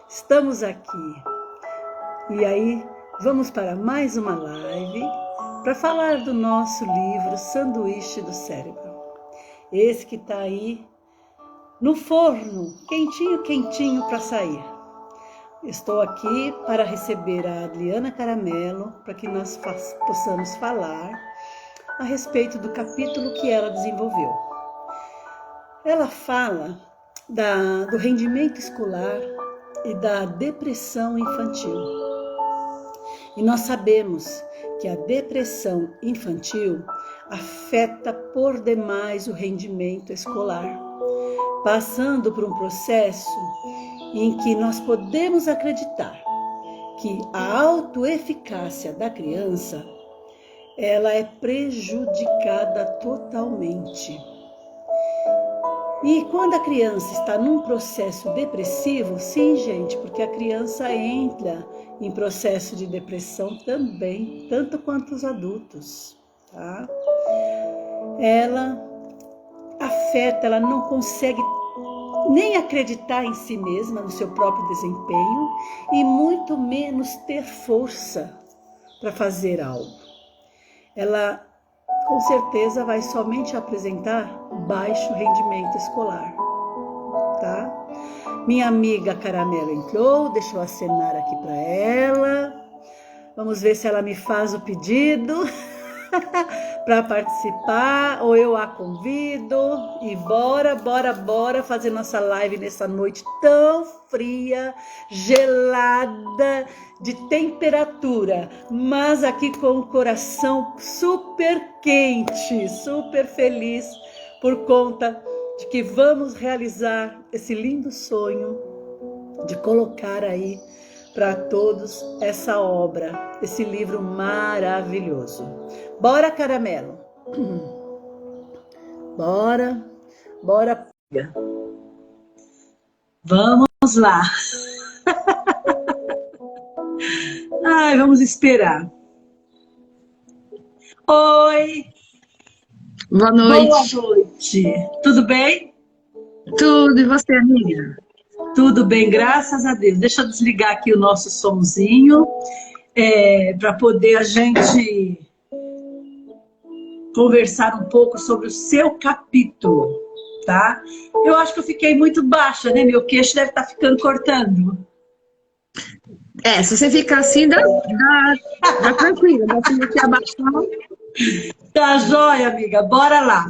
Estamos aqui. E aí, vamos para mais uma live para falar do nosso livro Sanduíche do Cérebro. Esse que está aí no forno, quentinho, quentinho para sair. Estou aqui para receber a Adriana Caramelo para que nós possamos falar a respeito do capítulo que ela desenvolveu. Ela fala do rendimento escolar e da depressão infantil. E nós sabemos que a depressão infantil afeta por demais o rendimento escolar, passando por um processo em que nós podemos acreditar que a autoeficácia da criança ela é prejudicada totalmente. E quando a criança está num processo depressivo, sim, gente, porque a criança entra em processo de depressão também, tanto quanto os adultos, tá? Ela afeta, ela não consegue nem acreditar em si mesma, no seu próprio desempenho, e muito menos ter força para fazer algo. Ela, com certeza, vai somente apresentar baixo rendimento escolar, tá? Minha amiga Caramelo entrou, deixa eu acenar aqui para ela. Vamos ver se ela me faz o pedido para participar, ou eu a convido. E bora fazer nossa live nessa noite tão fria, gelada, de temperatura, mas aqui com o coração super quente, super feliz por conta de que vamos realizar esse lindo sonho de colocar aí para todos essa obra, esse livro maravilhoso. Bora, Caramelo. Bora. Vamos lá. Ai, vamos esperar. Oi. Boa noite. Boa noite. Tudo bem? Tudo, e você, amiga? Tudo bem, graças a Deus. Deixa eu desligar aqui o nosso somzinho, para poder a gente conversar um pouco sobre o seu capítulo, tá? Eu acho que eu fiquei muito baixa, né? Meu queixo deve estar ficando cortando. Se você ficar assim, dá tranquilo. Dá pra aqui abaixar. Tá joia, amiga. Bora lá.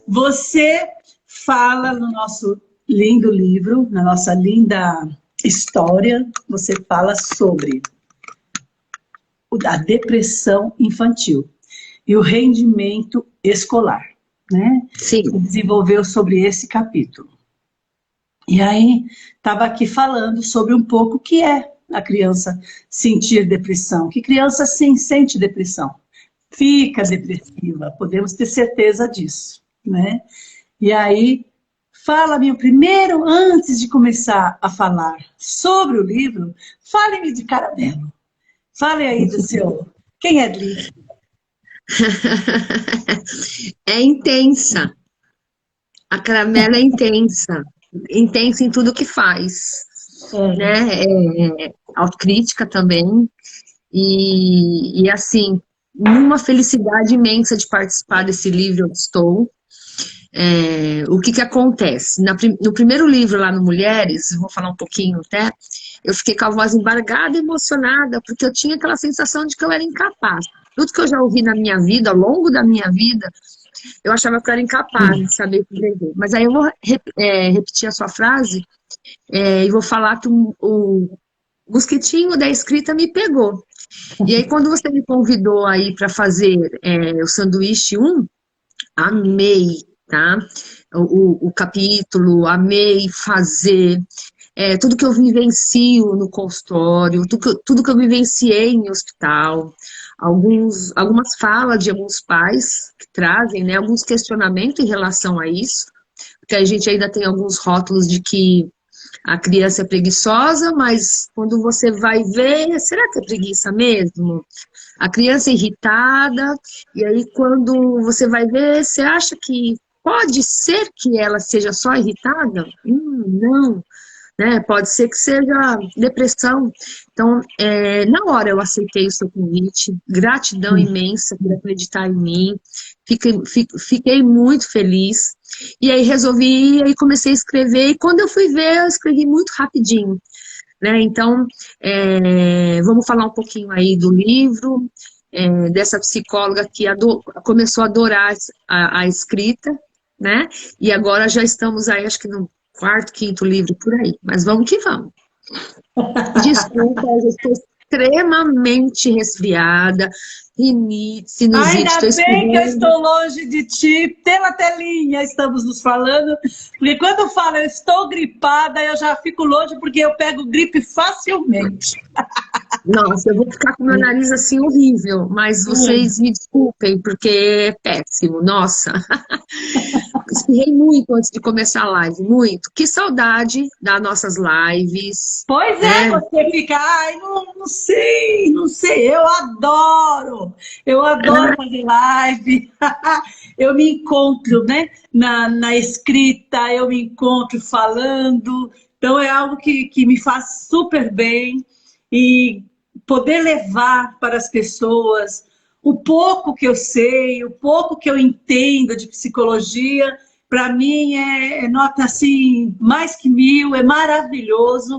Você fala no nosso lindo livro, na nossa linda história, você fala sobre a depressão infantil e o rendimento escolar, né? Sim. Você desenvolveu sobre esse capítulo. E aí, estava aqui falando sobre um pouco o que é a criança sentir depressão. Que criança sim sente depressão, fica depressiva, podemos ter certeza disso, né? E aí, fala-me primeiro, antes de começar a falar sobre o livro, fale-me de Caramelo. Fale aí do seu... Quem é Dli? É intensa. A Caramelo é intensa. Intensa em tudo que faz. Né? Autocrítica também. E assim, numa felicidade imensa de participar desse livro, eu estou. O que acontece? No primeiro livro lá no Mulheres, vou falar um pouquinho até, eu fiquei com a voz embargada, emocionada, porque eu tinha aquela sensação de que eu era incapaz. Tudo que eu já ouvi na minha vida, ao longo da minha vida, eu achava que eu era incapaz de saber escrever. Mas aí eu vou repetir a sua frase e vou falar que o mosquitinho da escrita me pegou. E aí quando você me convidou aí para fazer o Sanduíche 1, amei, tá? O capítulo, amei fazer, tudo que eu vivencio no consultório, tudo que eu vivenciei em hospital, algumas falas de alguns pais que trazem, né, alguns questionamentos em relação a isso, porque a gente ainda tem alguns rótulos de que a criança é preguiçosa, mas quando você vai ver, será que é preguiça mesmo? A criança é irritada, e aí quando você vai ver, você acha que pode ser que ela seja só irritada? Não. né? Pode ser que seja depressão. Então, na hora eu aceitei o seu convite, gratidão imensa por acreditar em mim, fiquei muito feliz. E aí resolvi, aí comecei a escrever, e quando eu fui ver, eu escrevi muito rapidinho, né? Então, vamos falar um pouquinho aí do livro, dessa psicóloga que começou a adorar a escrita, né? E agora já estamos aí, acho que no quarto, quinto livro por aí, mas vamos que vamos. Desculpa, eu estou extremamente resfriada, rinite, sinusite, Ainda estou bem que eu espirrando. estou longe de ti, pela telinha estamos nos falando, porque quando eu falo eu estou gripada, eu já fico longe porque eu pego gripe facilmente. Nossa, eu vou ficar com meu nariz assim horrível, mas vocês me desculpem, porque é péssimo, nossa. Espirrei muito antes de começar a live, muito. Que saudade das nossas lives, Pois é, né? você fica, ai, não sei, eu adoro fazer live, eu me encontro, né, na escrita, eu me encontro falando, então é algo que me faz super bem, e poder levar para as pessoas o pouco que eu sei, o pouco que eu entendo de psicologia, para mim é nota assim, mais que 1000, é maravilhoso.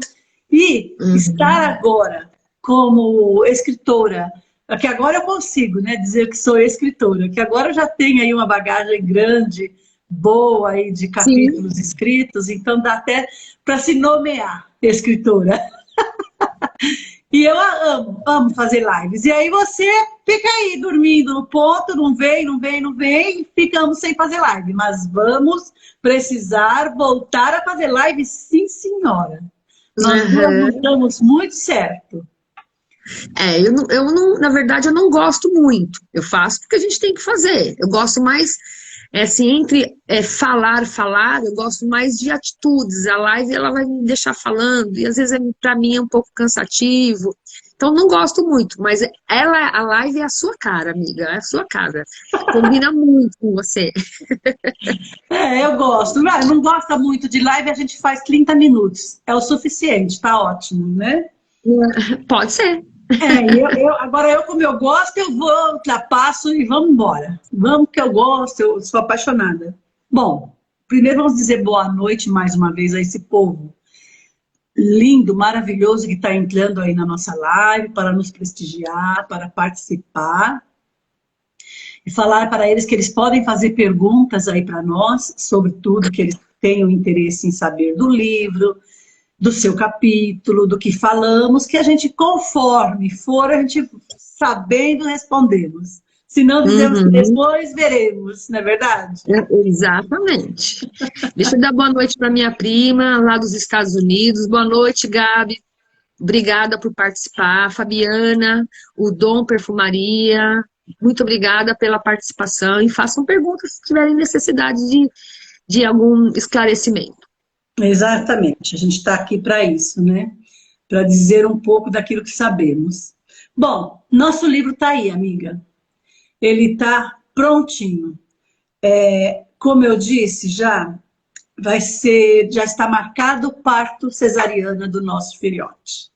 E estar agora como escritora, que agora eu consigo, né, dizer que sou escritora, que agora eu já tenho aí uma bagagem grande, boa aí de Sim. capítulos escritos, então dá até para se nomear escritora. E eu amo fazer lives. E aí você fica aí dormindo no ponto, não vem, e ficamos sem fazer live. Mas vamos precisar voltar a fazer live, sim, senhora. Nós duas não estamos muito certo. Na verdade, eu não gosto muito. Eu faço porque a gente tem que fazer. Eu gosto mais, assim, entre falar, eu gosto mais de atitudes. A live, ela vai me deixar falando, e às vezes, para mim, é um pouco cansativo. Então, não gosto muito, mas a live é a sua cara, amiga, é a sua cara. Combina muito com você. Eu gosto. Não gosta muito de live, a gente faz 30 minutos. É o suficiente, tá ótimo, né? Pode ser. Agora, como eu gosto, eu vou, ultrapasso e vamos embora. Vamos que eu gosto, eu sou apaixonada. Bom, primeiro vamos dizer boa noite mais uma vez a esse povo lindo, maravilhoso que está entrando aí na nossa live para nos prestigiar, para participar. E falar para eles que eles podem fazer perguntas aí para nós sobre tudo que eles tenham interesse em saber do livro, do seu capítulo, do que falamos, que a gente, conforme for, a gente sabendo, respondemos. Se não, dizemos que depois veremos, não é verdade? Exatamente. Deixa eu dar boa noite para minha prima, lá dos Estados Unidos. Boa noite, Gabi. Obrigada por participar. Fabiana, o Dom Perfumaria, muito obrigada pela participação. E façam perguntas se tiverem necessidade de algum esclarecimento. Exatamente, a gente está aqui para isso, né? Para dizer um pouco daquilo que sabemos. Bom, nosso livro está aí, amiga. Ele está prontinho. Como eu disse, já está marcado o parto cesariana do nosso filhote.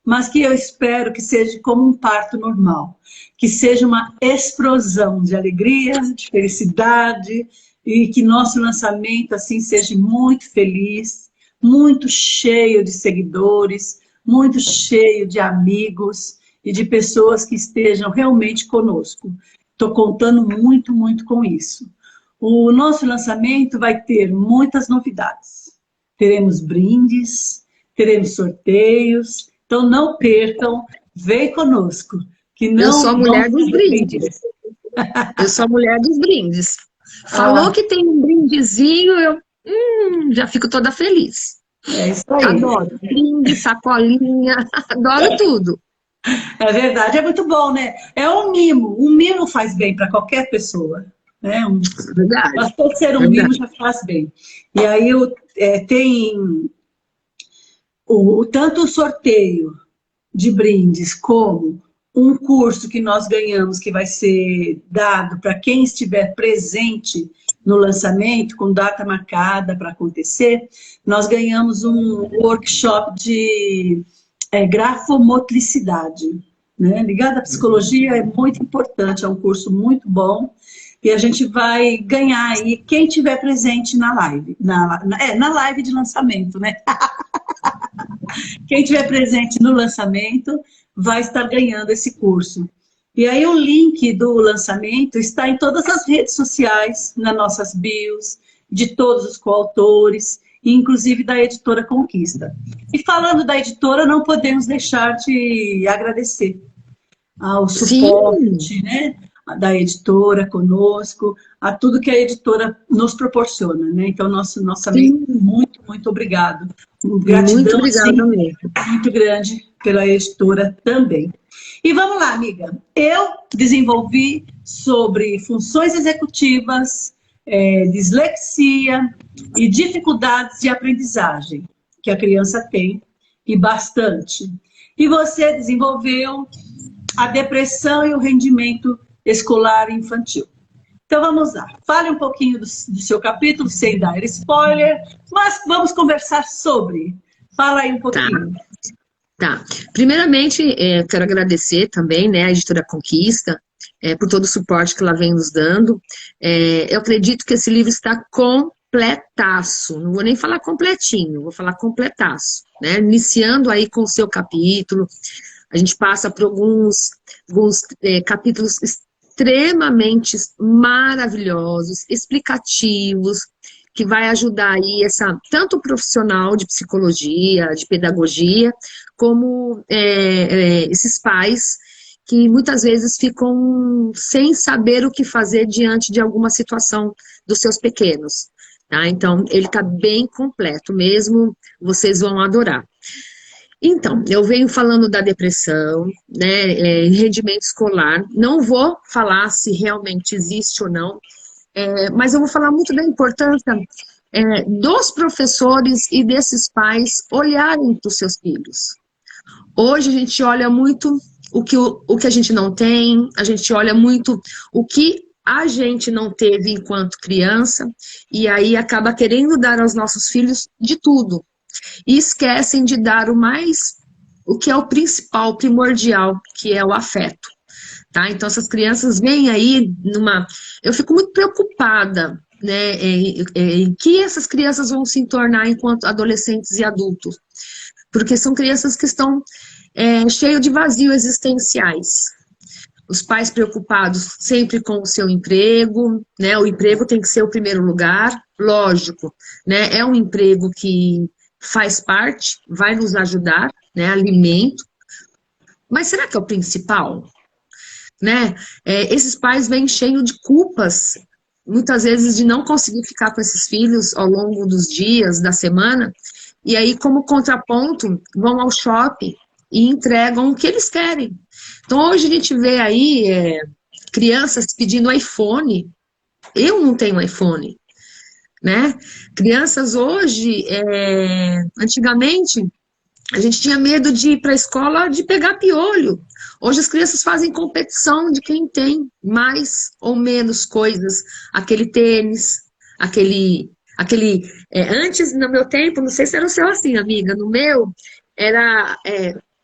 Mas que eu espero que seja como um parto normal, que seja uma explosão de alegria, de felicidade, e que nosso lançamento assim seja muito feliz, muito cheio de seguidores, muito cheio de amigos e de pessoas que estejam realmente conosco. Estou contando muito, muito com isso. O nosso lançamento vai ter muitas novidades. Teremos brindes, teremos sorteios, então não percam, vem conosco. Que não, eu sou a mulher dos brindes. Eu sou a mulher dos brindes. Falou que tem um brindezinho, eu já fico toda feliz. É isso aí. Adoro brinde, sacolinha, adoro tudo. É verdade, é muito bom, né? É um mimo faz bem para qualquer pessoa. Né? Verdade. Bastou ser um mimo já faz bem. E aí tem tanto o sorteio de brindes como um curso que nós ganhamos que vai ser dado para quem estiver presente no lançamento, com data marcada para acontecer, nós ganhamos um workshop de grafomotricidade, né? Ligado à psicologia, é muito importante, é um curso muito bom, e a gente vai ganhar aí, quem tiver presente na live, na live de lançamento, né? Quem tiver presente no lançamento vai estar ganhando esse curso. E aí o link do lançamento está em todas as redes sociais, nas nossas bios, de todos os coautores, inclusive da editora Conquista. E falando da editora, não podemos deixar de agradecer ao suporte, né, da editora conosco, a tudo que a editora nos proporciona, né? Então, nosso amigo, muito, muito obrigado. Gratidão, muito obrigada mesmo. Muito grande pela editora também. E vamos lá, amiga. Eu desenvolvi sobre funções executivas, dislexia e dificuldades de aprendizagem que a criança tem, e bastante. E você desenvolveu a depressão e o rendimento escolar infantil. Então vamos lá. Fale um pouquinho do seu capítulo, sem dar spoiler, mas vamos conversar sobre. Fala aí um pouquinho. Tá. Primeiramente, quero agradecer também, né, a editora Conquista, por todo o suporte que ela vem nos dando. Eu acredito que esse livro está completaço, não vou nem falar completinho, vou falar completaço, né? Iniciando aí com o seu capítulo, a gente passa por alguns capítulos extremamente maravilhosos, explicativos, que vai ajudar aí tanto o profissional de psicologia, de pedagogia, como esses pais que muitas vezes ficam sem saber o que fazer diante de alguma situação dos seus pequenos. Tá? Então, ele está bem completo mesmo, vocês vão adorar. Então, eu venho falando da depressão, né, rendimento escolar, não vou falar se realmente existe ou não, mas eu vou falar muito da importância dos professores e desses pais olharem para os seus filhos. Hoje a gente olha muito o que a gente não tem, a gente olha muito o que a gente não teve enquanto criança, e aí acaba querendo dar aos nossos filhos de tudo. E esquecem de dar o que é o principal, o primordial, que é o afeto. Tá? Então, essas crianças vêm aí eu fico muito preocupada, né, em que essas crianças vão se tornar enquanto adolescentes e adultos. Porque são crianças que estão cheias de vazios existenciais. Os pais preocupados sempre com o seu emprego, né, o emprego tem que ser o primeiro lugar, lógico, né, é um emprego que faz parte, vai nos ajudar, né, alimento, mas será que é o principal? Né? Esses pais vêm cheios de culpas, muitas vezes de não conseguir ficar com esses filhos ao longo dos dias, da semana, e aí como contraponto vão ao shopping e entregam o que eles querem. Então hoje a gente vê aí crianças pedindo iPhone, eu não tenho iPhone, né? Crianças hoje, antigamente a gente tinha medo de ir para a escola de pegar piolho. Hoje as crianças fazem competição de quem tem mais ou menos coisas. Aquele tênis, antes, no meu tempo, não sei se era o seu assim, amiga, no meu, era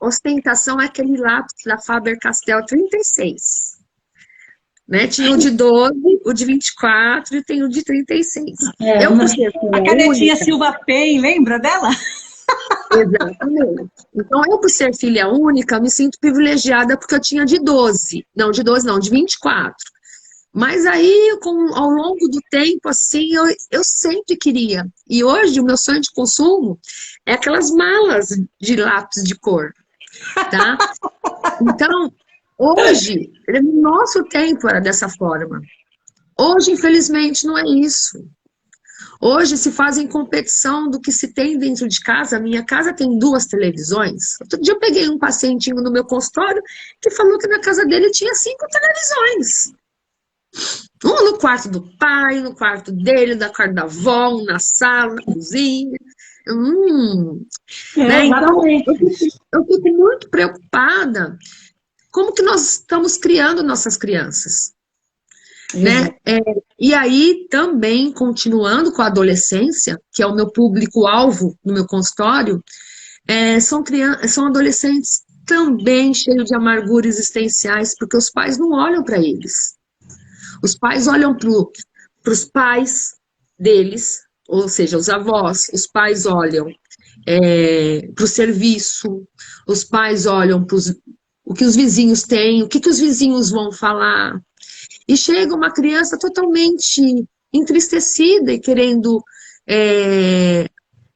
ostentação aquele lápis da Faber-Castell 36. Né? Tinha o de 12, o de 24 e tem o de 36. A canetinha Silva Pen, lembra dela? Exatamente. Então, eu, por ser filha única, me sinto privilegiada porque eu tinha de 12. Não, de 12 não, de 24. Mas aí, ao longo do tempo, assim, eu sempre queria. E hoje, o meu sonho de consumo é aquelas malas de lápis de cor. Tá? Então, hoje, no nosso tempo era dessa forma. Hoje, infelizmente, não é isso. Hoje se fazem competição do que se tem dentro de casa. A minha casa tem 2 televisões. Outro dia eu peguei um pacientinho no meu consultório que falou que na casa dele tinha 5 televisões. Um no quarto do pai, no quarto dele, no quarto da avó, um na sala, na cozinha. Né? Então, eu fico muito preocupada como que nós estamos criando nossas crianças. né? E aí, também, continuando com a adolescência, que é o meu público-alvo no meu consultório, são adolescentes também cheios de amargura existenciais, porque os pais não olham para eles. Os pais olham para os pais deles, ou seja, os avós, os pais olham para o serviço, os pais olham para o que os vizinhos têm, o que os vizinhos vão falar. E chega uma criança totalmente entristecida e querendo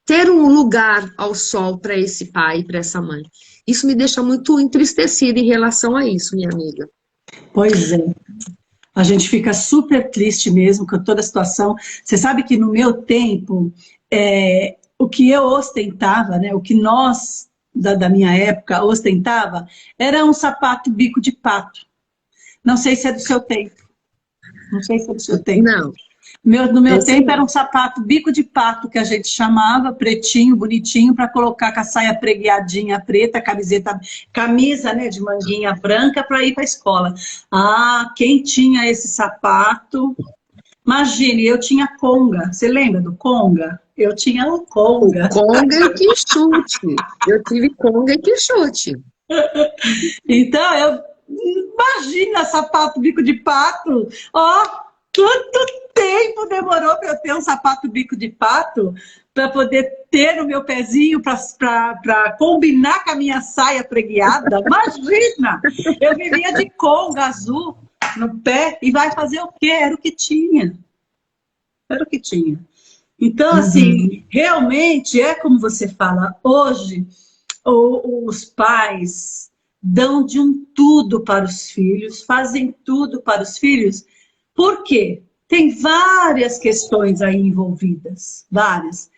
ter um lugar ao sol para esse pai, para essa mãe. Isso me deixa muito entristecida em relação a isso, minha amiga. Pois é. A gente fica super triste mesmo com toda a situação. Você sabe que no meu tempo, o que eu ostentava, né, o que nós, da minha época, ostentava, era um sapato bico de pato. Não sei se é do seu tempo. Não sei se é do seu tempo. Não. No meu tempo era um sapato bico de pato, que a gente chamava, pretinho, bonitinho, para colocar com a saia pregueadinha preta, camisa, né, de manguinha branca, para ir para a escola. Ah, quem tinha esse sapato? Imagine, eu tinha conga. Você lembra do conga? Eu tinha o conga. O conga e que chute. Eu tive conga e que chute. Então, imagina sapato bico de pato. Ó, quanto tempo demorou para eu ter um sapato bico de pato para poder ter no meu pezinho para combinar com a minha saia preguiada. Imagina! Eu vivia de conga azul no pé e vai fazer o quê? Era o que tinha. Era o que tinha. Então, assim, realmente é como você fala, hoje os pais dão de um tudo para os filhos, fazem tudo para os filhos. Por quê? Tem várias questões aí envolvidas, várias.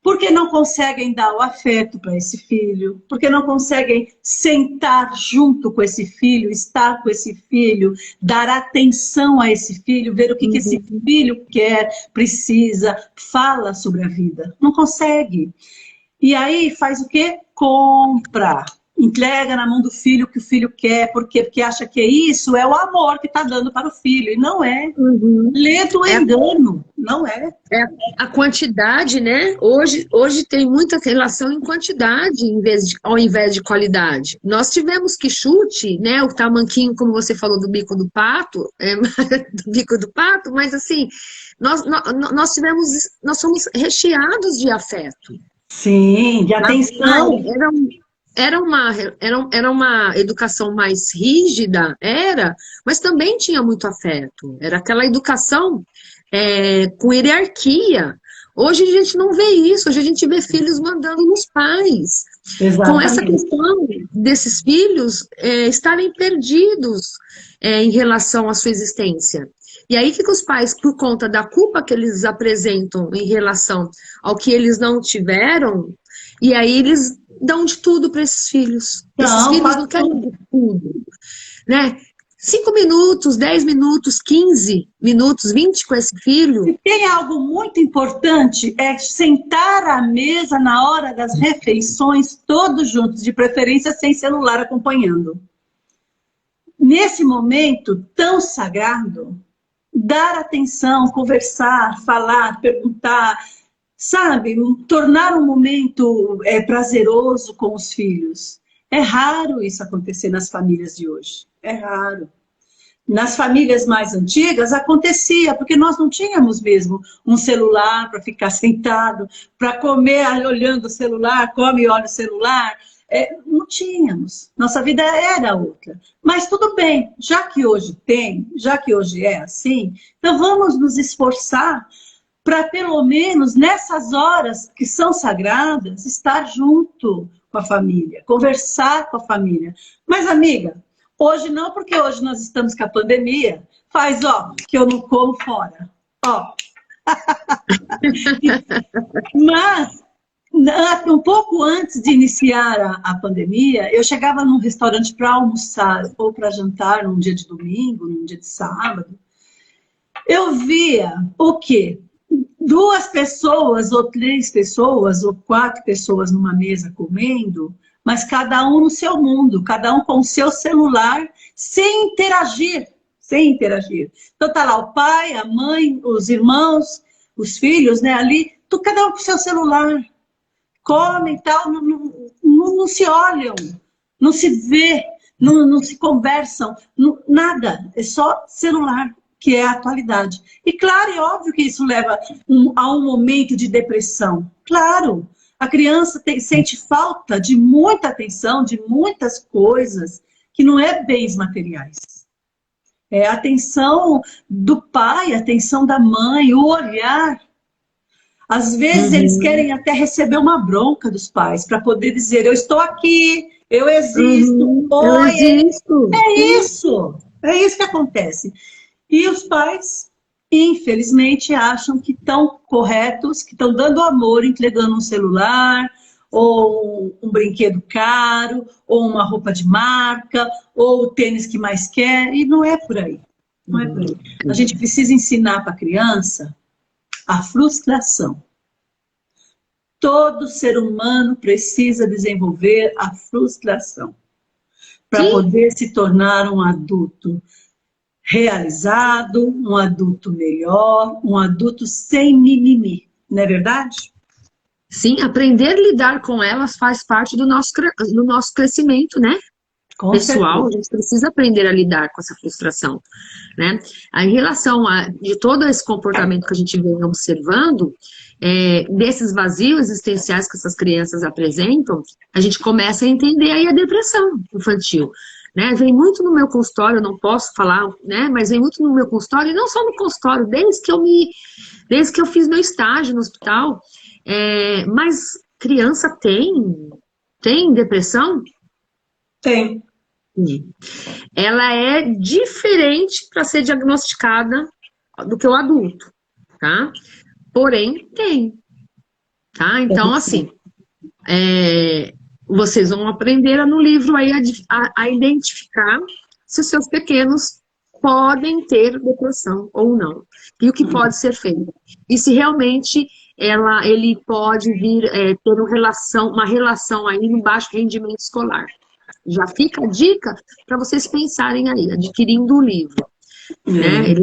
Porque não conseguem dar o afeto para esse filho, porque não conseguem sentar junto com esse filho, estar com esse filho, dar atenção a esse filho, ver o que esse filho quer, precisa, fala sobre a vida. Não consegue. E aí faz o quê? Compra. Entrega na mão do filho o que o filho quer, porque acha que isso é o amor que está dando para o filho, e não é. Ledo é engano, não é. A quantidade, né? Hoje tem muita relação em quantidade ao invés de qualidade. Nós tivemos que chute, né? O tamanquinho, como você falou, do bico do pato, do bico do pato, mas assim, nós somos recheados de afeto. Sim, de atenção. Era uma educação mais rígida, mas também tinha muito afeto. Era aquela educação com hierarquia. Hoje a gente não vê isso, hoje a gente vê filhos mandando nos pais. Exatamente. Com essa questão desses filhos estarem perdidos em relação à sua existência. E aí que os pais, por conta da culpa que eles apresentam em relação ao que eles não tiveram, e aí eles dão de tudo para esses filhos. Esses filhos não querem de tudo, né? 5 minutos, 10 minutos, 15 minutos, 20 com esse filho. Se tem algo muito importante, é sentar à mesa na hora das refeições, todos juntos, de preferência sem celular acompanhando. Nesse momento tão sagrado, dar atenção, conversar, falar, perguntar, sabe, tornar um momento prazeroso com os filhos. É raro isso acontecer nas famílias de hoje. É raro. Nas famílias mais antigas acontecia, porque nós não tínhamos mesmo um celular para ficar sentado, para comer olhando o celular, come e olha o celular. Não tínhamos. Nossa vida era outra. Mas tudo bem, já que hoje tem, já que hoje é assim, então vamos nos esforçar para pelo menos nessas horas que são sagradas, estar junto com a família, conversar com a família. Mas, amiga, hoje não, porque hoje nós estamos com a pandemia, faz, que eu não como fora. Mas, um pouco antes de iniciar a pandemia, eu chegava num restaurante para almoçar ou para jantar num dia de domingo, num dia de sábado, eu via o quê? 2 pessoas, ou 3 pessoas, ou 4 pessoas numa mesa comendo, mas cada um no seu mundo, cada um com o seu celular, sem interagir, sem interagir. Então tá lá o pai, a mãe, os irmãos, os filhos, né, ali, cada um com seu celular, comem e tal, não se olham, não se vê, não se conversam, nada, é só celular, que é a atualidade. E claro, é óbvio que isso leva a um momento de depressão, claro. A criança sente falta de muita atenção, de muitas coisas, que não é bens materiais. É a atenção do pai, a atenção da mãe, o olhar. Às vezes eles querem até receber uma bronca dos pais, para poder dizer, eu estou aqui, eu existo, eu existo. É isso que acontece. E os pais, infelizmente, acham que estão corretos, que estão dando amor, entregando um celular, ou um brinquedo caro, ou uma roupa de marca, ou o tênis que mais quer, e não é por aí. Não é por aí. A gente precisa ensinar para a criança a frustração. Todo ser humano precisa desenvolver a frustração para poder se tornar um adulto realizado, um adulto melhor, um adulto sem mimimi, não é verdade? Sim, aprender a lidar com elas faz parte do nosso crescimento, né? Com Pessoal, certeza. a gente precisa aprender a lidar com essa frustração, né? Em relação de todo esse comportamento que a gente vem observando, desses vazios existenciais que essas crianças apresentam, a gente começa a entender aí a depressão infantil, né? Vem muito no meu consultório, eu não posso falar, né? Mas vem muito no meu consultório, e não só no consultório, desde que eu fiz meu estágio no hospital, mas criança tem depressão? Tem. Ela é diferente para ser diagnosticada do que o adulto, tá? Porém, tem, tá? Então, assim, vocês vão aprender no livro aí a identificar se os seus pequenos podem ter depressão ou não, e o que pode ser feito. E se realmente ele pode vir ter uma relação aí no baixo rendimento escolar. Já fica a dica para vocês pensarem aí, adquirindo o livro. Né?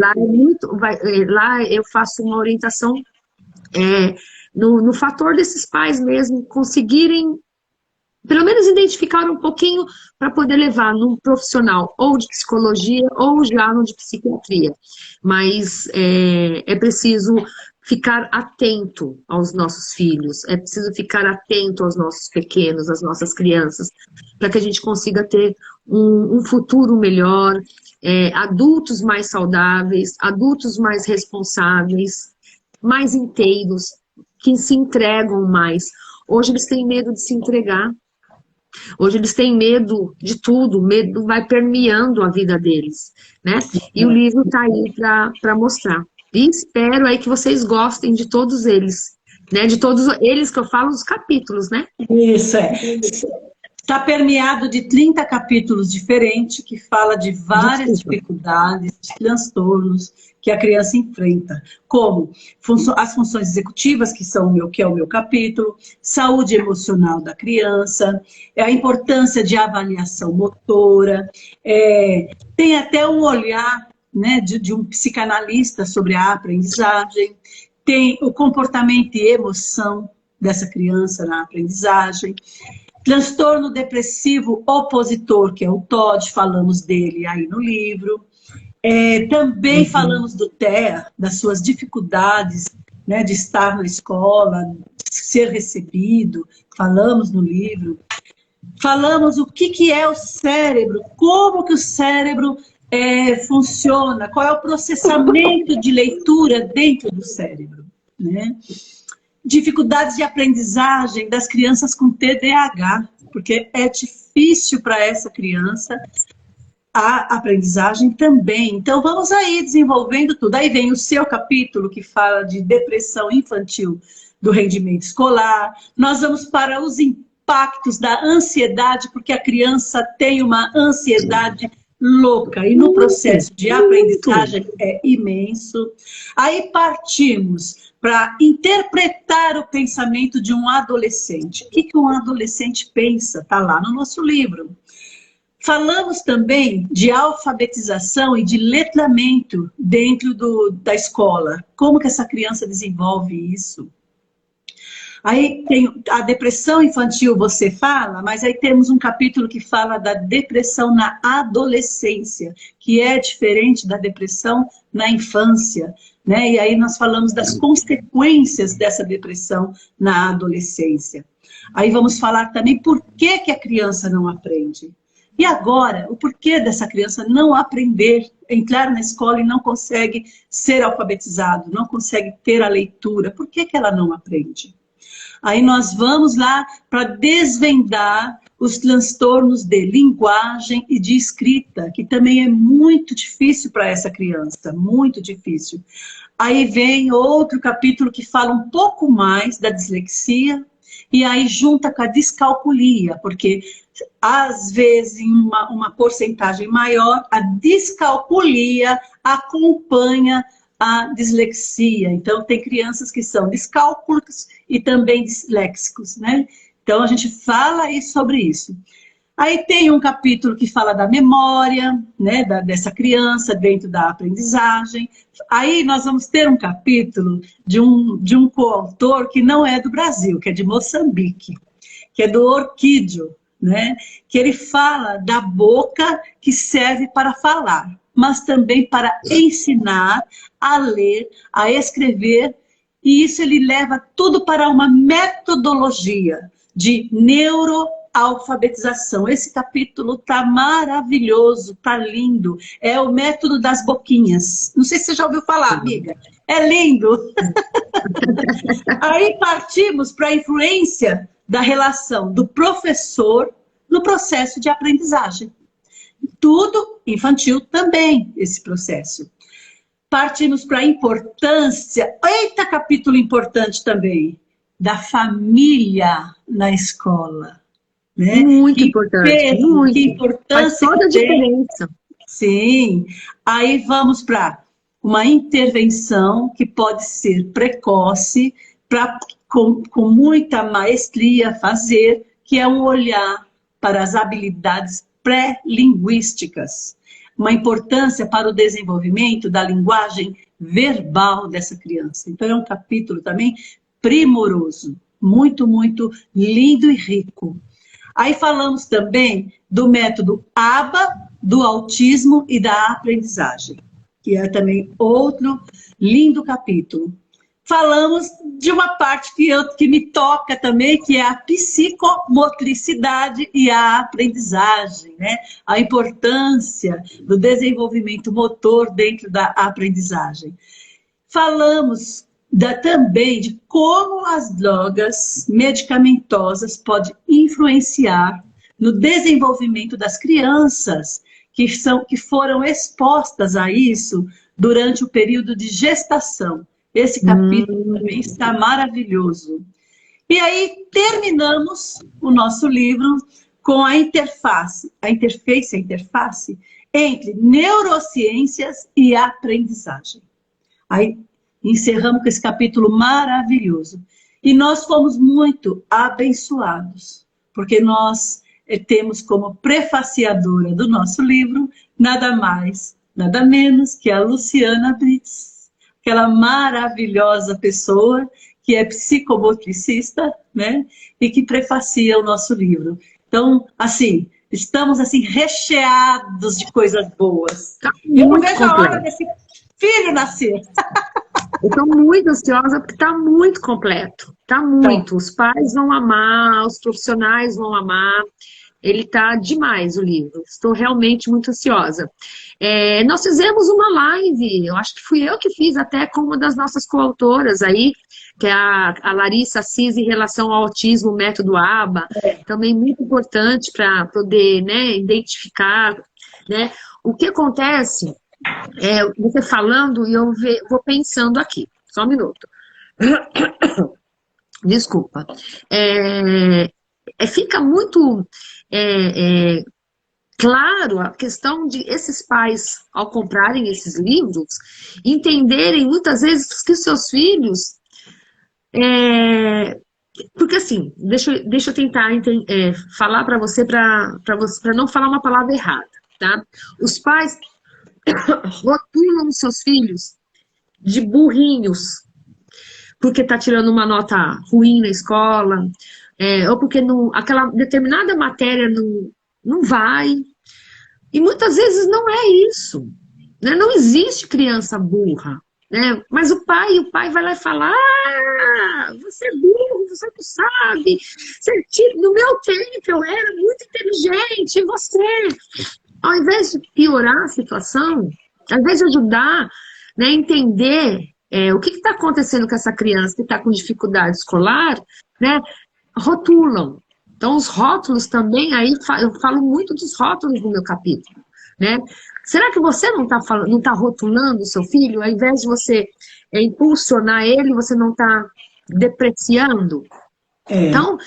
Lá eu faço uma orientação no fator desses pais mesmo conseguirem, pelo menos, identificar um pouquinho para poder levar num profissional ou de psicologia ou já no de psiquiatria. Mas é preciso ficar atento aos nossos filhos, é preciso ficar atento aos nossos pequenos, às nossas crianças, para que a gente consiga ter um futuro melhor, adultos mais saudáveis, adultos mais responsáveis, mais inteiros, que se entregam mais. Hoje eles têm medo de se entregar, hoje eles têm medo de tudo, o medo vai permeando a vida deles, né? E o livro está aí para mostrar. E espero aí que vocês gostem de todos eles, né? De todos eles que eu falo, os capítulos, né? Isso, Está permeado de 30 capítulos diferentes, que fala de várias dificuldades, transtornos que a criança enfrenta, como as funções executivas, que é o meu capítulo, saúde emocional da criança, a importância de avaliação motora, tem até um olhar, né, de um psicanalista sobre a aprendizagem, tem o comportamento e emoção dessa criança na aprendizagem, transtorno depressivo opositor, que é o TOD, falamos dele aí no livro. Também falamos do TEA, das suas dificuldades, né, de estar na escola, de ser recebido, falamos no livro. Falamos o que é o cérebro, como que o cérebro funciona, qual é o processamento de leitura dentro do cérebro, né? Dificuldades de aprendizagem das crianças com TDAH, porque é difícil para essa criança a aprendizagem também. Então, vamos aí desenvolvendo tudo. Aí vem o seu capítulo, que fala de depressão infantil do rendimento escolar. Nós vamos para os impactos da ansiedade, porque a criança tem uma ansiedade louca, e no processo de aprendizagem é imenso. Aí partimos para interpretar o pensamento de um adolescente. O que um adolescente pensa? Está lá no nosso livro. Falamos também de alfabetização e de letramento dentro da escola. Como que essa criança desenvolve isso? Aí tem a depressão infantil, você fala, mas aí temos um capítulo que fala da depressão na adolescência, que é diferente da depressão na infância, né? E aí nós falamos das consequências dessa depressão na adolescência. Aí vamos falar também por que a criança não aprende. E agora, o porquê dessa criança não aprender, entrar na escola e não consegue ser alfabetizado, não consegue ter a leitura, por que ela não aprende? Aí nós vamos lá para desvendar os transtornos de linguagem e de escrita, que também é muito difícil para essa criança, muito difícil. Aí vem outro capítulo que fala um pouco mais da dislexia, e aí junta com a descalculia, porque às vezes em uma porcentagem maior, a descalculia acompanha a dislexia. Então, tem crianças que são descálculos e também disléxicos, né? Então, a gente fala sobre isso. Aí tem um capítulo que fala da memória, né, dessa criança dentro da aprendizagem. Aí nós vamos ter um capítulo de um coautor que não é do Brasil, que é de Moçambique, que é do Orquídeo, né? Que ele fala da boca que serve para falar, mas também para ensinar a ler, a escrever, e isso ele leva tudo para uma metodologia de neuroalfabetização. Esse capítulo tá maravilhoso, tá lindo. É o método das boquinhas. Não sei se você já ouviu falar, amiga. É lindo. Aí partimos para a influência da relação do professor no processo de aprendizagem. Tudo infantil também, esse processo. Partimos para a importância, eita, capítulo importante também, da família na escola. Né? Muito importante, peso, muito. Que importância. Faz toda a diferença. Sim. Aí vamos para uma intervenção que pode ser precoce, para com muita maestria fazer, que é um olhar para as habilidades pré-linguísticas. Uma importância para o desenvolvimento da linguagem verbal dessa criança. Então é um capítulo também primoroso, muito, muito lindo e rico. Aí falamos também do método ABA, do autismo e da aprendizagem, que é também outro lindo capítulo. Falamos de uma parte que me toca também, que é a psicomotricidade e a aprendizagem, né? A importância do desenvolvimento motor dentro da aprendizagem. Falamos também de como as drogas medicamentosas podem influenciar no desenvolvimento das crianças que foram expostas a isso durante o período de gestação. Esse capítulo também está maravilhoso. E aí terminamos o nosso livro com a interface entre neurociências e aprendizagem. Aí encerramos com esse capítulo maravilhoso. E nós fomos muito abençoados, porque nós temos como prefaciadora do nosso livro nada mais, nada menos que a Luciana Brits, aquela maravilhosa pessoa que é psicomotricista, né? E que prefacia o nosso livro. Então, assim, estamos assim recheados de coisas boas. Eu não vejo a hora desse filho nascer. Eu estou muito ansiosa porque está muito completo. Está muito. Os pais vão amar, os profissionais vão amar. Ele está demais, o livro. Estou realmente muito ansiosa. Nós fizemos uma live, eu acho que fui eu que fiz até com uma das nossas coautoras aí, que é a Larissa Assis, em relação ao autismo, o método ABA. Também muito importante para poder, né, identificar, né? O que acontece, você falando e eu vou pensando aqui. Só um minuto. Desculpa. Fica muito claro a questão de esses pais, ao comprarem esses livros, entenderem muitas vezes que seus filhos Porque assim, deixa eu tentar falar para você, para não falar uma palavra errada, tá? Os pais rotulam os seus filhos de burrinhos, porque tá tirando uma nota ruim na escola, ou porque aquela determinada matéria não vai. E muitas vezes não é isso, né? Não existe criança burra, né? Mas o pai vai lá e fala: ah, você é burro, você não sabe. No meu tempo eu era muito inteligente, e você? Ao invés de piorar a situação, ao invés de ajudar, né, entender o que está acontecendo com essa criança que está com dificuldade escolar, né, rotulam. Então, os rótulos também, aí eu falo muito dos rótulos no meu capítulo, né? Será que você não está rotulando o seu filho? Ao invés de você impulsionar ele, você não está depreciando? Então,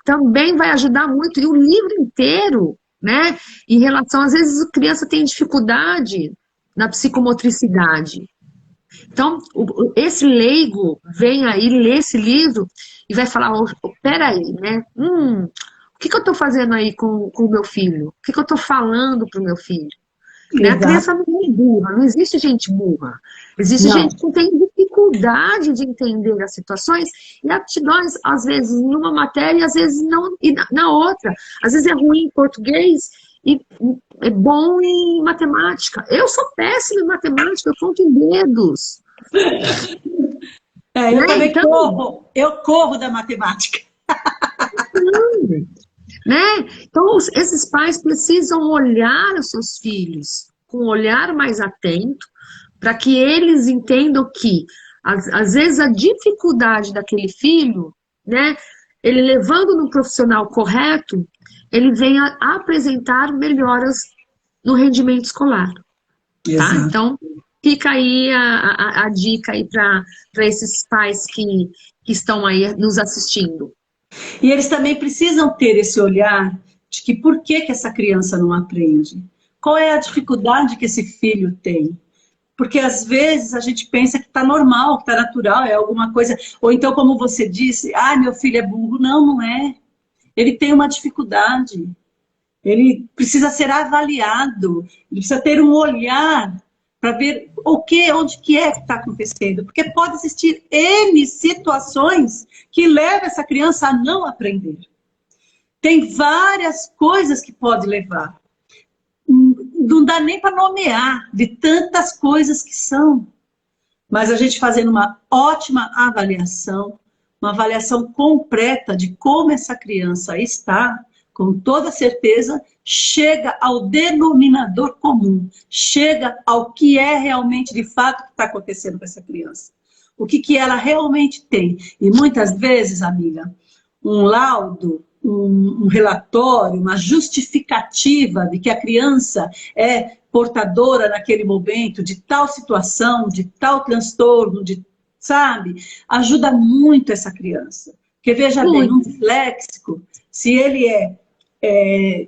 também vai ajudar muito. E o livro inteiro, né, em relação, às vezes a criança tem dificuldade na psicomotricidade. Então, esse leigo vem aí, lê esse livro e vai falar: peraí, né? O que eu estou fazendo aí com o meu filho? O que eu estou falando para o meu filho? Né? A criança não é burra, não existe gente burra. Existe gente que tem dificuldade de entender as situações e aptidões, às vezes, em uma matéria, às vezes não, e na outra. Às vezes é ruim em português e é bom em matemática. Eu sou péssima em matemática, eu conto em dedos. Eu também então, eu corro da matemática. Né? Então, esses pais precisam olhar os seus filhos com um olhar mais atento, para que eles entendam que, às vezes, a dificuldade daquele filho, né, ele levando no profissional correto, ele venha a apresentar melhoras no rendimento escolar. Tá? Então, fica aí a dica aí para esses pais que estão aí nos assistindo. E eles também precisam ter esse olhar de que por que essa criança não aprende? Qual é a dificuldade que esse filho tem? Porque às vezes a gente pensa que está normal, que está natural, é alguma coisa. Ou então, como você disse, meu filho é burro. Não, não é. Ele tem uma dificuldade. Ele precisa ser avaliado. Ele precisa ter um olhar para ver onde que está acontecendo. Porque pode existir N situações que levam essa criança a não aprender. Tem várias coisas que pode levar. Não dá nem para nomear de tantas coisas que são. Mas a gente fazendo uma ótima avaliação, uma avaliação completa de como essa criança está, com toda certeza, chega ao denominador comum, chega ao que é realmente, de fato, que está acontecendo com essa criança. O que ela realmente tem. E muitas vezes, amiga, um laudo, um relatório, uma justificativa de que a criança é portadora naquele momento de tal situação, de tal transtorno, sabe? Ajuda muito essa criança. Porque veja bem, um disléxico, se ele é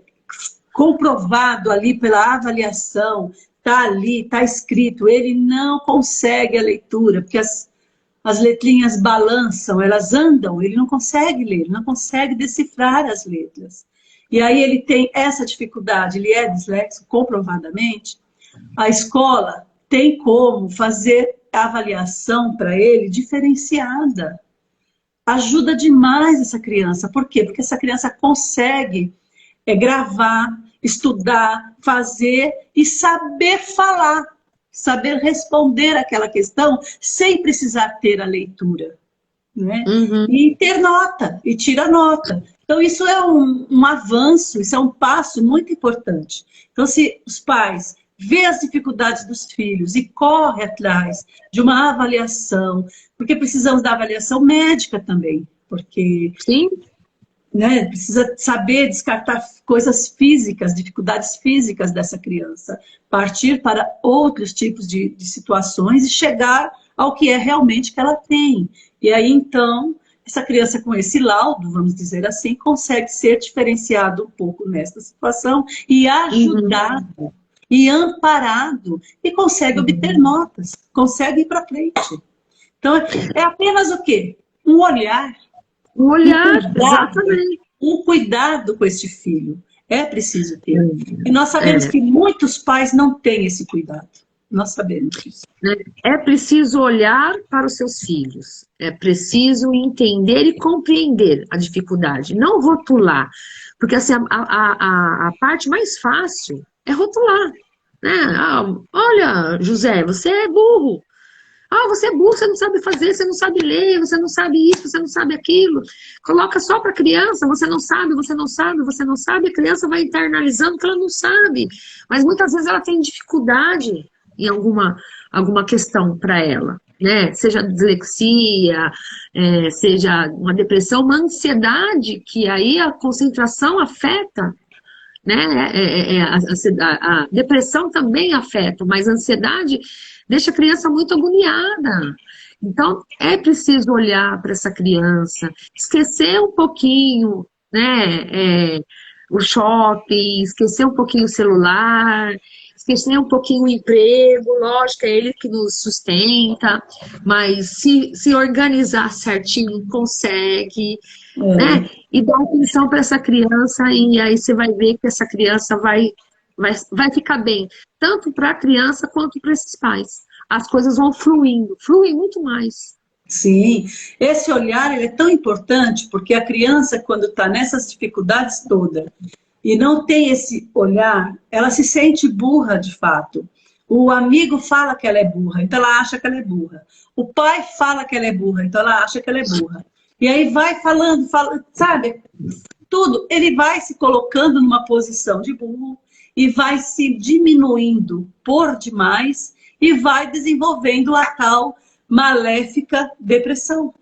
comprovado ali pela avaliação, está ali, está escrito, ele não consegue a leitura, porque as letrinhas balançam, elas andam, ele não consegue ler, ele não consegue decifrar as letras. E aí ele tem essa dificuldade, ele é disléxico comprovadamente. A escola tem como fazer a avaliação para ele diferenciada. Ajuda demais essa criança. Por quê? Porque essa criança consegue gravar, estudar, fazer e saber falar. Saber responder aquela questão sem precisar ter a leitura. Né? E ter nota, e tira nota. Então isso é um avanço, isso é um passo muito importante. Então se os pais vê as dificuldades dos filhos e corre atrás de uma avaliação, porque precisamos da avaliação médica também, porque Sim. Né, precisa saber descartar coisas físicas, dificuldades físicas dessa criança, partir para outros tipos de situações e chegar ao que é realmente que ela tem. E aí, então, essa criança com esse laudo, vamos dizer assim, consegue ser diferenciado um pouco nessa situação e ajudado e amparado e consegue obter notas, consegue ir para frente. Então, é apenas o quê? Um olhar. O olhar, exatamente. Um cuidado com este filho. É preciso ter. E nós sabemos que muitos pais não têm esse cuidado. Nós sabemos disso. É preciso olhar para os seus filhos. É preciso entender e compreender a dificuldade. Não rotular. Porque assim, a parte mais fácil é rotular. Né? Ah, olha, José, você é burro. Ah, você é burro, você não sabe fazer, você não sabe ler, você não sabe isso, você não sabe aquilo. Coloca só para a criança, você não sabe, você não sabe, você não sabe, a criança vai internalizando que ela não sabe. Mas muitas vezes ela tem dificuldade em alguma questão para ela, né? Seja dislexia, seja uma depressão, uma ansiedade, que aí a concentração afeta, né? A depressão também afeta, mas a ansiedade deixa a criança muito agoniada. Então, é preciso olhar para essa criança, esquecer um pouquinho, né, o shopping, esquecer um pouquinho o celular, esquecer um pouquinho o emprego, lógico, é ele que nos sustenta, mas se organizar certinho, consegue, né? E dar atenção para essa criança, e aí você vai ver que essa criança vai ficar bem, tanto para a criança quanto para esses pais. As coisas vão fluindo, fluem muito mais. Sim, esse olhar ele é tão importante, porque a criança, quando está nessas dificuldades todas, e não tem esse olhar, ela se sente burra de fato. O amigo fala que ela é burra, então ela acha que ela é burra. O pai fala que ela é burra, então ela acha que ela é burra. E aí vai falando, sabe? Tudo. Ele vai se colocando numa posição de burro e vai se diminuindo por demais e vai desenvolvendo a tal maléfica depressão.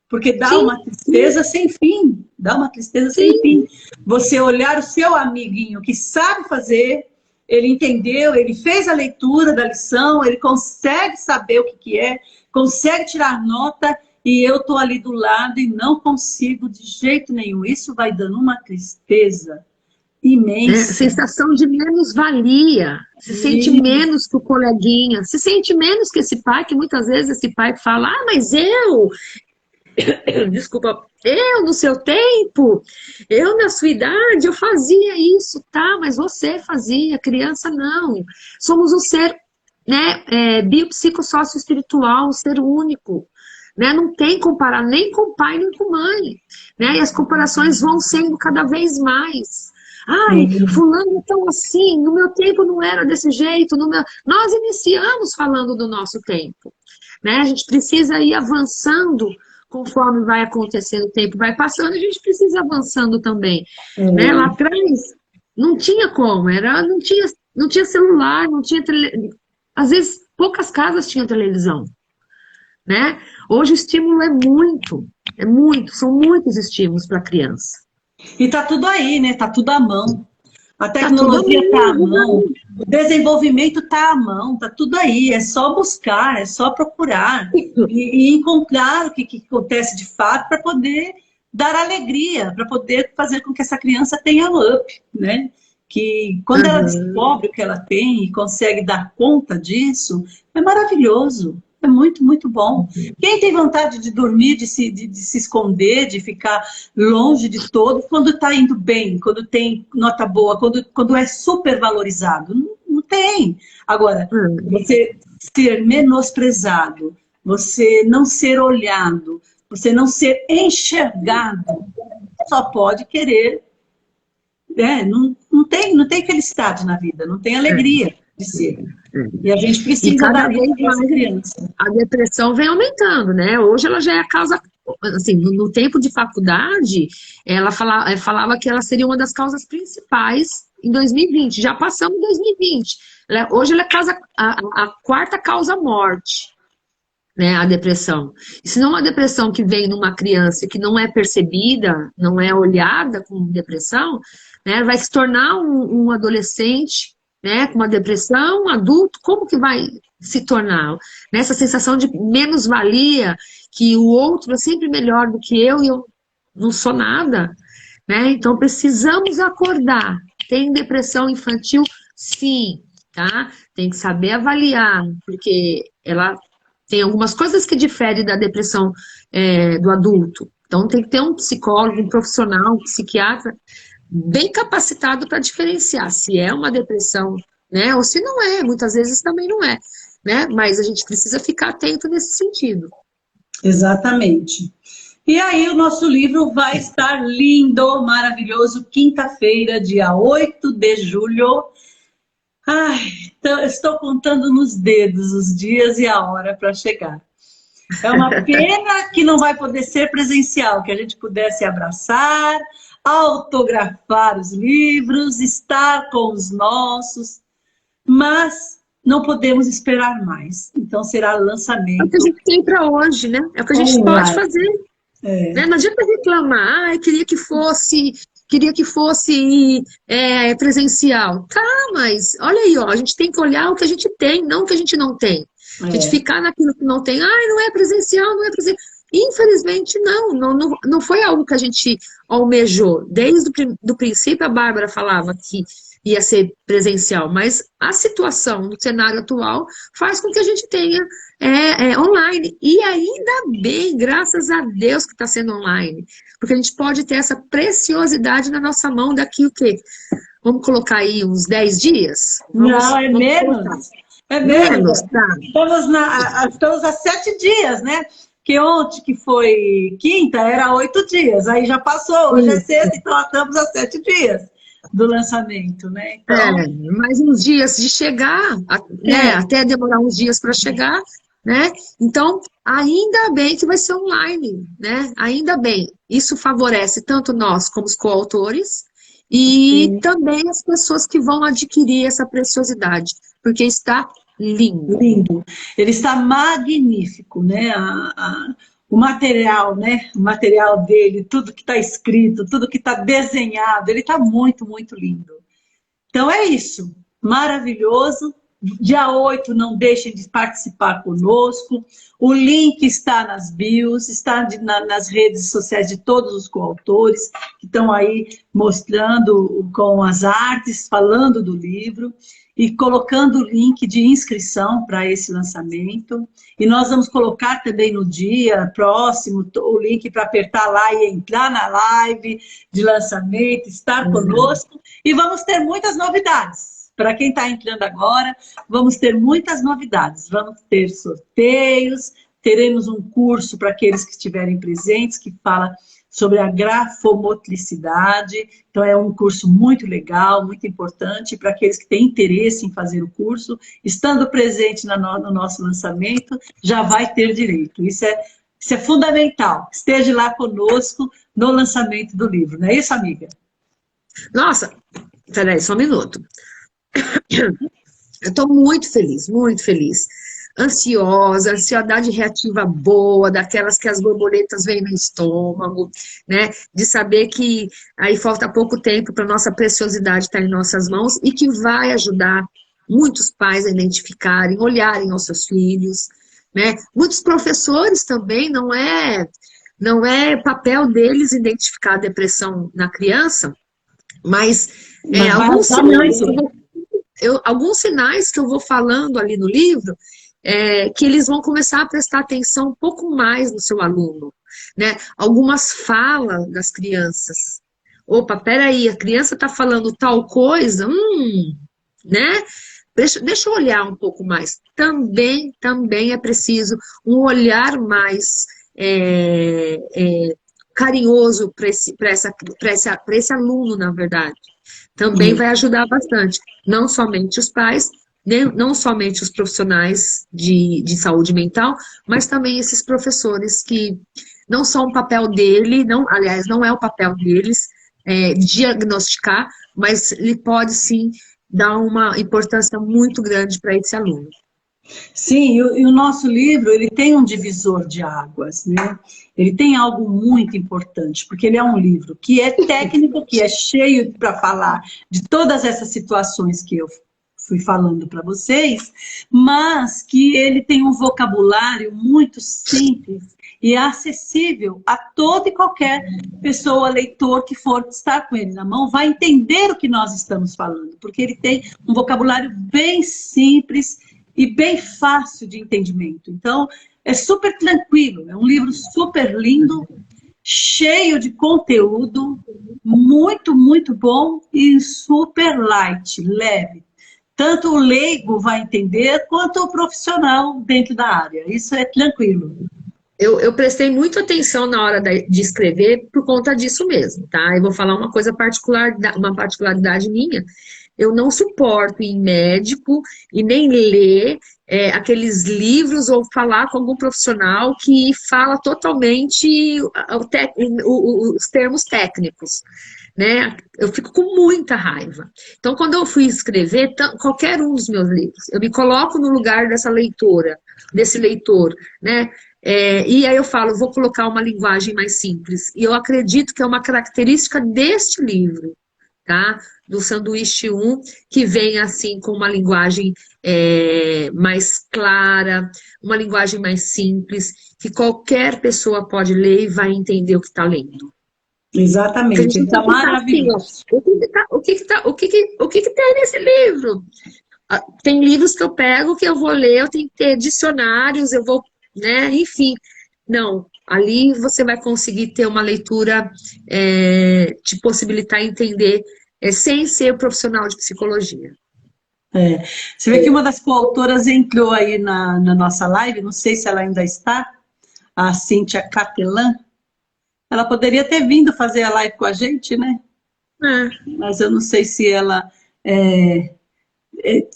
Porque dá uma tristeza sem fim. Dá uma tristeza sem fim. Você olhar o seu amiguinho que sabe fazer, ele entendeu, ele fez a leitura da lição, ele consegue saber o que é, consegue tirar nota, e eu estou ali do lado e não consigo de jeito nenhum. Isso vai dando uma tristeza imensa. Sensação de menos-valia. Se sente menos que o coleguinha, se sente menos que esse pai, que muitas vezes esse pai fala, mas desculpa, eu no seu tempo, eu na sua idade, eu fazia isso, tá, mas você fazia, criança não. Somos um ser, né, biopsicossócio-espiritual, um ser único. Né? Não tem comparar nem com pai nem com mãe, né? E as comparações vão sendo cada vez mais. Ai, fulano tão assim, no meu tempo não era desse jeito, nós iniciamos falando do nosso tempo, né? A gente precisa ir avançando conforme vai acontecendo, o tempo vai passando, a gente precisa ir avançando também, né? Lá atrás não tinha como, não tinha celular, não tinha às vezes poucas casas tinham televisão. Né? Hoje o estímulo é muito, são muitos estímulos para a criança. E tá tudo aí, né? Tá tudo à mão. A tecnologia tá à mão, o desenvolvimento tá à mão, tá tudo aí. É só buscar, é só procurar e encontrar o que acontece de fato para poder dar alegria, para poder fazer com que essa criança tenha up, né? Que quando ela descobre o que ela tem e consegue dar conta disso, é maravilhoso. É muito, muito bom. Quem tem vontade de dormir, de se esconder, de ficar longe de todos, quando está indo bem, quando tem nota boa, quando é super valorizado? Não tem. Agora, você ser menosprezado, você não ser olhado, você não ser enxergado, só pode querer. Não tem felicidade na vida, não tem alegria de ser. E a gente precisa dar isso para essa criança. A depressão vem aumentando, né? Hoje ela já é a causa, assim, no tempo de faculdade, ela falava que ela seria uma das causas principais em 2020. Já passamos 2020. Hoje ela é a quarta causa morte, né? A depressão. E se não é uma depressão que vem numa criança que não é percebida, não é olhada como depressão, né? Vai se tornar um adolescente, né, com uma depressão, um adulto, como que vai se tornar? Nessa sensação de menos-valia, que o outro é sempre melhor do que eu e eu não sou nada, né? Então precisamos acordar. Tem depressão infantil? Sim, tá? Tem que saber avaliar, porque ela tem algumas coisas que diferem da depressão do adulto, Então tem que ter um psicólogo, um profissional, um psiquiatra bem capacitado para diferenciar se é uma depressão, né, ou se não é, muitas vezes também não é, né, mas a gente precisa ficar atento nesse sentido. Exatamente. E aí o nosso livro vai estar lindo, maravilhoso, quinta-feira, dia 8 de julho. Ai, então, estou contando nos dedos os dias e a hora para chegar. É uma pena que não vai poder ser presencial, que a gente pudesse abraçar, autografar os livros, estar com os nossos, mas não podemos esperar mais. Então será É o lançamento que a gente tem para hoje, né? É o que a gente pode online. fazer. Né? Não adianta reclamar, queria que fosse presencial. Tá, mas olha aí, ó, a gente tem que olhar o que a gente tem, não o que a gente não tem. A gente ficar naquilo que não tem, não é presencial, não é presencial. Infelizmente, não foi algo que a gente almejou. Desde o princípio, a Bárbara falava que ia ser presencial, mas a situação no cenário atual faz com que a gente tenha online. E ainda bem, graças a Deus que está sendo online. Porque a gente pode ter essa preciosidade na nossa mão daqui o quê? Vamos colocar aí uns 10 dias? Não, é menos. Colocar. É menos. Tá. Estamos há 7 dias, né? Que ontem, que foi quinta, era 8 dias. Aí já passou, hoje é sexta, então estamos há 7 dias do lançamento, né? Então... mais uns dias de chegar, né? Até demorar uns dias para chegar, né? Então, ainda bem que vai ser online, né? Ainda bem. Isso favorece tanto nós como os coautores e também as pessoas que vão adquirir essa preciosidade, porque está lindo. Lindo. Ele está magnífico, né? O material, né? O material dele, tudo que está escrito, tudo que está desenhado, ele está muito, muito lindo. Então é isso. Maravilhoso. Dia 8, não deixem de participar conosco. O link está nas bios, está nas redes sociais de todos os coautores que estão aí mostrando com as artes, falando do livro e colocando o link de inscrição para esse lançamento. E nós vamos colocar também no dia próximo o link para apertar lá e entrar na live de lançamento, estar conosco. E vamos ter muitas novidades. Para quem está entrando agora, vamos ter muitas novidades. Vamos ter sorteios, teremos um curso para aqueles que estiverem presentes, que fala sobre a grafomotricidade. Então, é um curso muito legal, muito importante para aqueles que têm interesse em fazer o curso. Estando presente no nosso lançamento, já vai ter direito. Isso é fundamental. Esteja lá conosco no lançamento do livro. Não é isso, amiga? Nossa, peraí, só um minuto. Eu estou muito feliz, muito feliz. Ansiosa, ansiedade reativa boa, daquelas que as borboletas vêm no estômago, né? De saber que aí falta pouco tempo para nossa preciosidade estar em nossas mãos e que vai ajudar muitos pais a identificarem, olharem aos seus filhos, né? Muitos professores também, não é papel deles identificar a depressão na criança, mas alguns sinais que eu vou falando ali no livro, que eles vão começar a prestar atenção um pouco mais no seu aluno, né? Algumas falas das crianças. Opa, peraí, a criança está falando tal coisa, né? Deixa eu olhar um pouco mais. Também é preciso um olhar mais carinhoso para esse aluno, na verdade. Também vai ajudar bastante. Não somente os pais, não somente os profissionais de saúde mental, mas também esses professores que não são o papel dele, aliás, não é o papel deles diagnosticar, mas ele pode sim dar uma importância muito grande para esse aluno. Sim, e o nosso livro, ele tem um divisor de águas, né? Ele tem algo muito importante, porque ele é um livro que é técnico, que é cheio para falar de todas essas situações que eu fui falando para vocês, mas que ele tem um vocabulário muito simples e acessível a toda e qualquer pessoa, leitor que for estar com ele na mão, vai entender o que nós estamos falando, porque ele tem um vocabulário bem simples e bem fácil de entendimento. Então, é super tranquilo, é um livro super lindo, cheio de conteúdo, muito, muito bom e super light, leve. Tanto o leigo vai entender, quanto o profissional dentro da área. Isso é tranquilo. Eu prestei muito atenção na hora de escrever por conta disso mesmo, tá? Eu vou falar uma coisa particular, uma particularidade minha. Eu não suporto ir em médico e nem ler aqueles livros ou falar com algum profissional que fala totalmente os termos técnicos, né? Eu fico com muita raiva. Então, quando eu fui escrever qualquer um dos meus livros, eu me coloco no lugar dessa leitora, desse leitor, né? E aí eu falo, vou colocar uma linguagem mais simples. E eu acredito que é uma característica deste livro, tá? Do Sanduíche 1, que vem assim com uma linguagem mais clara, uma linguagem mais simples, que qualquer pessoa pode ler e vai entender o que está lendo. Porque a Exatamente, gente não está pode ficar assim, ó, maravilhoso. o que tem nesse livro? Tem livros que eu pego que eu vou ler, eu tenho que ter dicionários, eu vou, né, enfim. Não, ali você vai conseguir ter uma leitura te possibilitar entender sem ser profissional de psicologia. Você vê que uma das coautoras entrou aí na nossa live, não sei se ela ainda está, a Cíntia Capelã. Ela poderia ter vindo fazer a live com a gente, né? Mas eu não sei se ela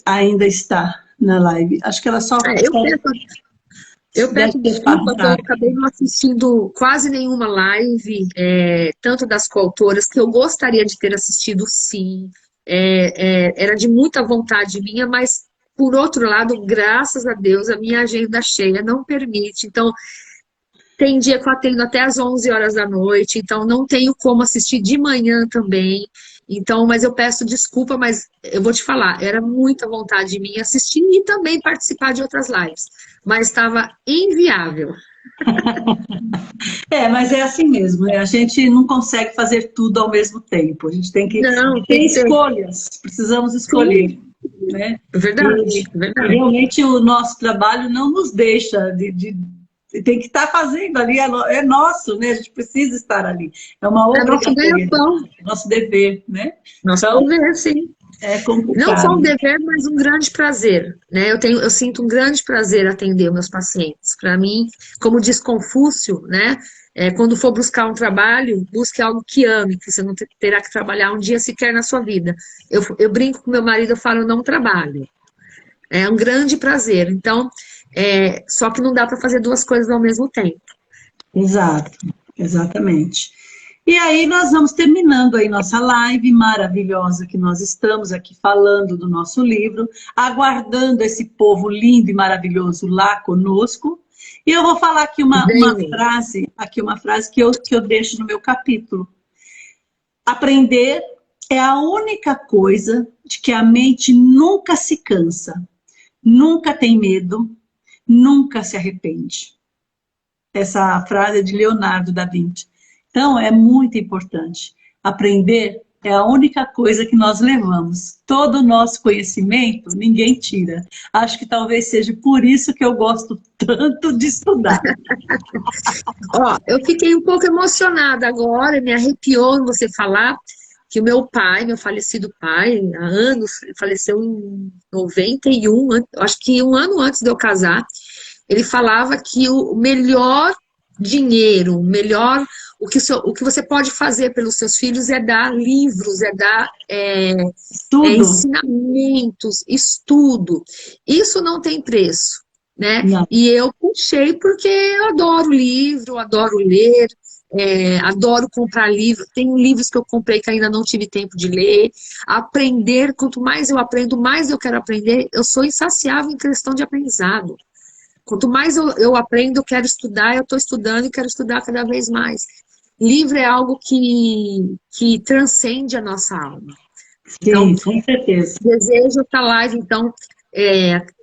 ainda está na live. Acho que ela só Eu deve peço ter desculpa que eu passado. acabei não assistindo quase nenhuma live, tanto das coautoras, que eu gostaria de ter assistido, sim. Era de muita vontade minha, mas, por outro lado, graças a Deus, a minha agenda cheia não permite. Então, tem dia que eu atendo até às 11 horas da noite, então não tenho como assistir de manhã também. Então, mas eu peço desculpa, mas eu vou te falar, era muita vontade minha assistir e também participar de outras lives, mas estava inviável. Mas é assim mesmo, a gente não consegue fazer tudo ao mesmo tempo. A gente tem que Não, ter tem que ser. escolhas, precisamos escolher, Sim, né? verdade, E verdade. realmente o nosso trabalho não nos deixa tem que estar fazendo ali, é nosso, né? A gente precisa estar ali. É uma É nosso obrigatoriedade, ganha-pão, nosso dever, né? nosso Então, dever, sim. é Não só um complicado. dever, mas um grande prazer, né? Eu sinto um grande prazer atender os meus pacientes. Para mim, como diz Confúcio, né? Quando for buscar um trabalho, busque algo que ame, que você não terá que trabalhar um dia sequer na sua vida. Eu brinco com meu marido, eu falo, não trabalho. É um grande prazer. Então, só que não dá para fazer duas coisas ao mesmo tempo. Exato, exatamente. E aí nós vamos terminando aí nossa live maravilhosa que nós estamos aqui falando do nosso livro, aguardando esse povo lindo e maravilhoso lá conosco. E eu vou falar Venham. uma frase que eu deixo no meu capítulo. Aprender é a única coisa de que a mente nunca se cansa, nunca tem medo, nunca se arrepende. Essa frase é de Leonardo da Vinci. Então, é muito importante. Aprender é a única coisa que nós levamos. Todo o nosso conhecimento, ninguém tira. Acho que talvez seja por isso que eu gosto tanto de estudar. Ó, eu fiquei um pouco emocionada agora, me arrepiou você falar que o meu pai, meu falecido pai, há anos, ele faleceu em 91, acho que um ano antes de eu casar, ele falava que o melhor dinheiro, o que você pode fazer pelos seus filhos é dar livros, é dar Tudo? ensinamentos, estudo. Isso não tem preço, né? Não. E eu puxei porque eu adoro livro, adoro ler, adoro comprar livro. Tem livros que eu comprei que ainda não tive tempo de ler. Aprender, quanto mais eu aprendo, mais eu quero aprender. Eu sou insaciável em questão de aprendizado. Quanto mais eu aprendo, eu quero estudar, eu estou estudando e quero estudar cada vez mais. Livro é algo que transcende a nossa alma. Então, Sim, com certeza. desejo essa live, então,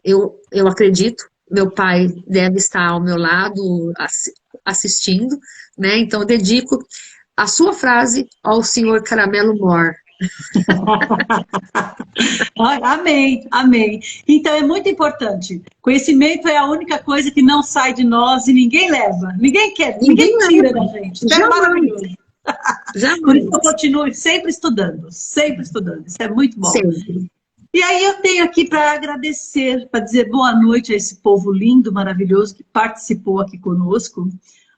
eu acredito, meu pai deve estar ao meu lado assistindo, né? Então, eu dedico a sua frase ao senhor Caramelo Mor. Ai, amém, amém. Então é muito importante. Conhecimento é a única coisa que não sai de nós e ninguém leva. Ninguém quer, Ninguém ninguém tira da leva. gente. Isso é Jamais, maravilhoso. Por isso que eu jamais. continuo sempre estudando, sempre estudando. Isso é muito bom. Sempre. E aí eu tenho aqui para agradecer, para dizer boa noite a esse povo lindo, maravilhoso que participou aqui conosco.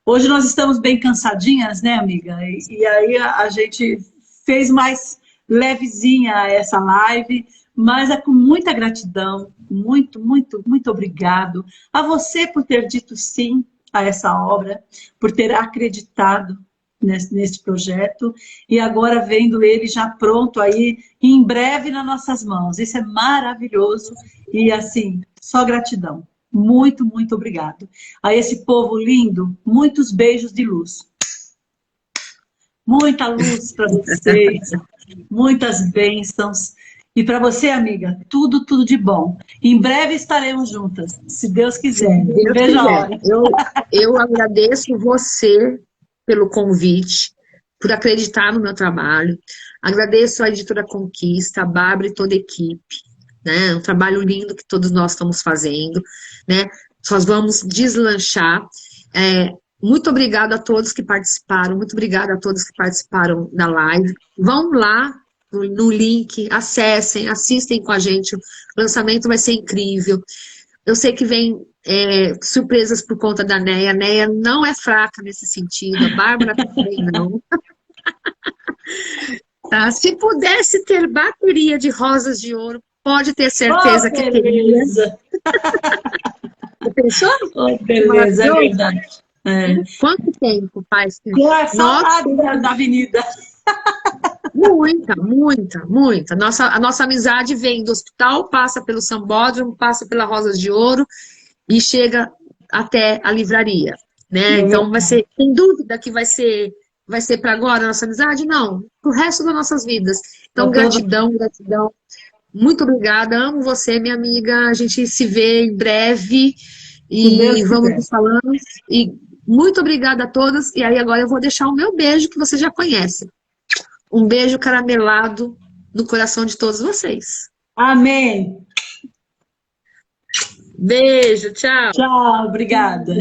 Hoje nós estamos bem cansadinhas, né, amiga? E aí a gente fez mais levezinha essa live, mas é com muita gratidão, muito, muito, muito obrigado a você por ter dito sim a essa obra, por ter acreditado neste projeto e agora vendo ele já pronto aí, em breve nas nossas mãos. Isso é maravilhoso e assim, só gratidão. Muito, muito obrigado. A esse povo lindo, muitos beijos de luz. Muita luz para vocês, muitas bênçãos. E para você, amiga, tudo, tudo de bom. Em breve estaremos juntas, se Deus quiser. Se Deus Veja a quiser. hora. Eu agradeço você pelo convite, por acreditar no meu trabalho. Agradeço a Editora Conquista, a Bárbara e toda a equipe, né? Um trabalho lindo que todos nós estamos fazendo, né? Nós vamos deslanchar. Muito obrigada a todos que participaram, muito obrigada a todos que participaram da live. Vão lá no link, acessem, assistem com a gente. O lançamento vai ser incrível. Eu sei que vem surpresas por conta da Neia. A Neia não é fraca nesse sentido, a Bárbara também não. Tá? Se pudesse ter bateria de rosas de ouro, pode ter certeza Oh, que teria. beleza. Você pensou? Oh, beleza, é verdade. Quanto tempo faz? Com a saudade da avenida. Muita, muita, muita. A nossa amizade vem do hospital, passa pelo Sambódromo, passa pela Rosas de Ouro e chega até a livraria, né? Então vai ser, sem dúvida que vai ser para agora a nossa amizade? Não, pro resto das nossas vidas. Então gratidão, gratidão. Muito obrigada, amo você, minha amiga. A gente se vê em breve e vamos nos falando. E muito obrigada a todas. E aí agora eu vou deixar o meu beijo que você já conhece. Um beijo caramelado no coração de todos vocês. Amém. Beijo, tchau. Tchau, obrigada.